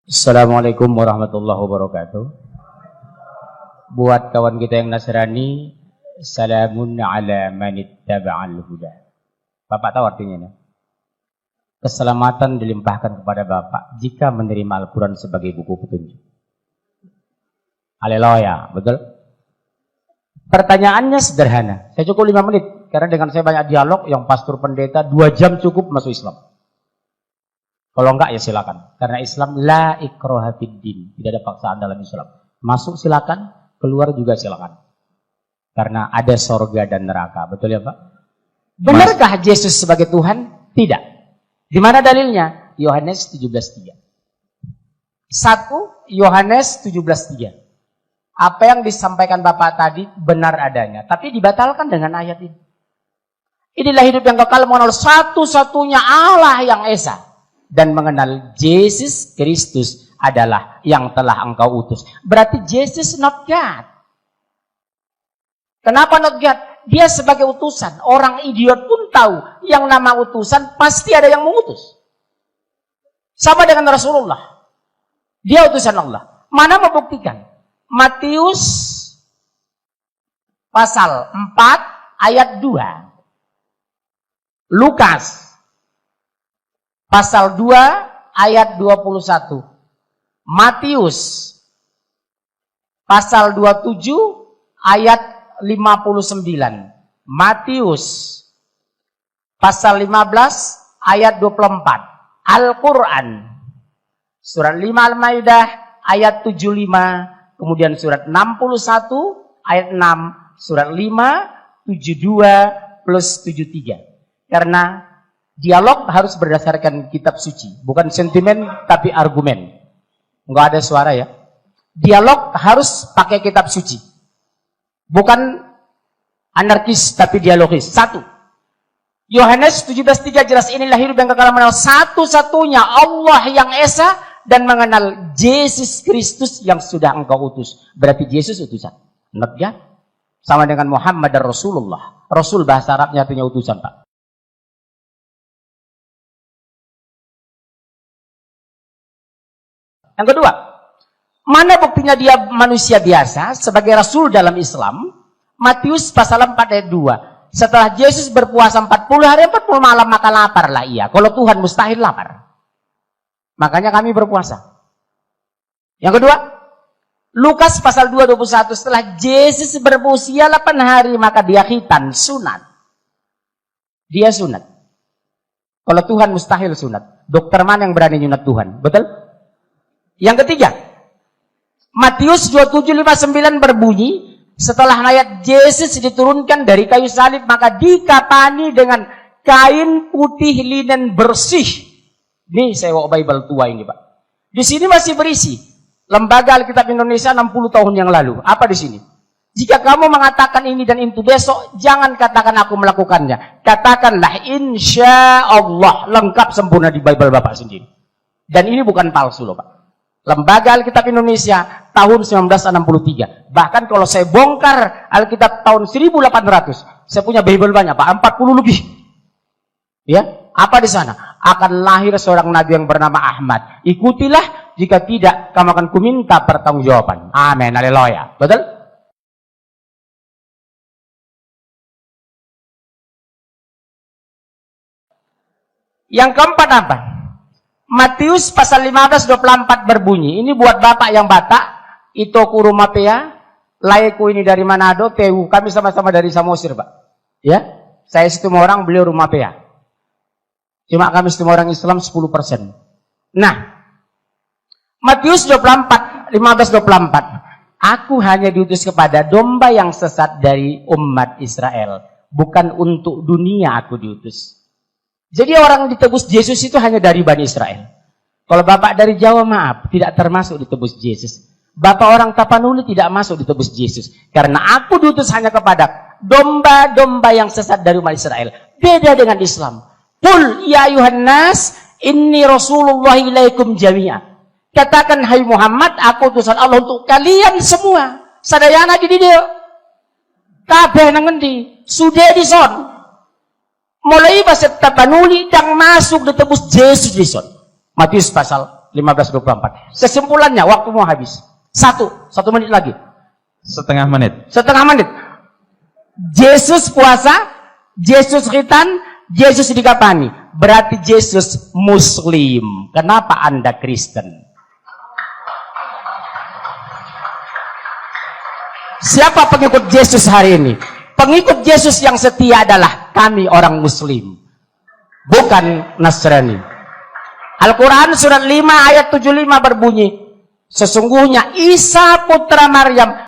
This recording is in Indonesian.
Assalamualaikum warahmatullahi wabarakatuh. Buat kawan kita yang Nasrani, salamun ala manittaba'al huda. Bapak tahu artinya ini? Keselamatan dilimpahkan kepada Bapak jika menerima Al-Quran sebagai buku petunjuk. Haleluya, betul? Pertanyaannya sederhana. Saya cukup 5 menit karena dengan saya banyak dialog, yang pastor pendeta 2 jam cukup masuk Islam. Kalau enggak ya silakan. Karena Islam la ikraha fiddin, tidak ada paksaan dalam Islam. Masuk silakan, keluar juga silakan. Karena ada sorga dan neraka, betul ya Pak? Benarkah Yesus sebagai Tuhan? Tidak. Di mana dalilnya? Yohanes 17:3. 1 Yohanes 17:3. Apa yang disampaikan Bapak tadi benar adanya, tapi dibatalkan dengan ayat ini. Inilah hidup yang kekal, mengenal satu-satunya Allah yang Esa dan mengenal Yesus Kristus adalah yang telah engkau utus. Berarti Yesus not God. Kenapa not God? Dia sebagai utusan. Orang idiot pun tahu yang nama utusan pasti ada yang mengutus. Sama dengan Rasulullah. Dia utusan Allah. Mana membuktikan? Matius pasal 4 ayat 2. Lukas pasal 2 ayat 21. Matius pasal 27 ayat 59. Matius pasal 15 ayat 24. Al-Quran surat 5 Al-Maidah ayat 75. Kemudian surat 61 ayat 6. Surat 5 72 plus 73. Karena dialog harus berdasarkan kitab suci, bukan sentimen tapi argumen. Enggak ada suara ya. Dialog harus pakai kitab suci, bukan anarkis tapi dialogis. 1 Yohanes 17:3 jelas, inilah hidup yang kekal, mengenal satu-satunya Allah yang Esa dan mengenal Yesus Kristus yang sudah engkau utus. Berarti Yesus utusan, not God. Sama dengan Muhammad dan Rasulullah. Rasul bahasa Arabnya artinya utusan, Pak. Yang kedua, mana buktinya dia manusia biasa sebagai rasul dalam Islam? Matius pasal 4 ayat 2. Setelah Yesus berpuasa 40 hari 40 malam maka laparlah ia. Kalau Tuhan mustahil lapar. Makanya kami berpuasa. Yang kedua, Lukas pasal 2 21. Setelah Yesus berusia 8 hari maka dia khitan, sunat. Dia sunat. Kalau Tuhan mustahil sunat. Dokter mana yang berani nyunat Tuhan? Betul? Yang ketiga, Matius 27:59 berbunyi, setelah ayat Yesus diturunkan dari kayu salib, maka dikapani dengan kain putih linen bersih. Nih saya bawa Bible tua ini Pak. Di sini masih berisi Lembaga Alkitab Indonesia 60 tahun yang lalu. Apa di sini? Jika kamu mengatakan ini dan itu besok, jangan katakan aku melakukannya. Katakanlah insya Allah, lengkap sempurna di Bible Bapak sendiri. Dan ini bukan palsu loh Pak. Lembaga Alkitab Indonesia tahun 1963. Bahkan kalau saya bongkar Alkitab tahun 1800, saya punya Bible banyak Pak, 40 lebih. Ya, apa di sana? Akan lahir seorang nabi yang bernama Ahmad. Ikutilah, jika tidak kamu akan kuminta pertanggungjawaban. Amin, haleluya. Betul? Yang keempat apa? Matius pasal 15:24 berbunyi, ini buat Bapak yang Batak, Itoku Rumapea, Laiku ini dari Manado, Tewu, kami sama-sama dari Samosir Pak. Ya, saya setengah orang, beliau Rumapea. Cuma kami setengah orang Islam 10%. Nah, Matius 15:24, aku hanya diutus kepada domba yang sesat dari umat Israel, bukan untuk dunia aku diutus. Jadi orang ditebus Yesus itu hanya dari Bani Israel. Kalau Bapak dari Jawa, maaf, tidak termasuk ditebus Yesus. Bapak orang Tapanuli tidak masuk ditebus Yesus. Karena aku diutus hanya kepada domba-domba yang sesat dari umat Israel. Beda dengan Islam. Qul ya ayuhan nas, inni Rasulullah ilaikum jami'a. Katakan, hai Muhammad, aku utusan Allah untuk kalian semua. Sadayana di dia. Kabeh nang ngendi? Sudah dison. Mulai bahasa Tapanuli dan masuk ditebus Yesus dison. Matius pasal 15:24. Kesimpulannya, waktu mau habis. Satu menit lagi. Setengah menit. Setengah menit. Yesus puasa, Yesus khitan, Yesus dikafani. Berarti Yesus Muslim. Kenapa Anda Kristen? Siapa pengikut Yesus hari ini? Pengikut Yesus yang setia adalah kami orang Muslim, bukan Nasrani. Al-Quran surat 5 ayat 75 berbunyi, sesungguhnya Isa putra Maryam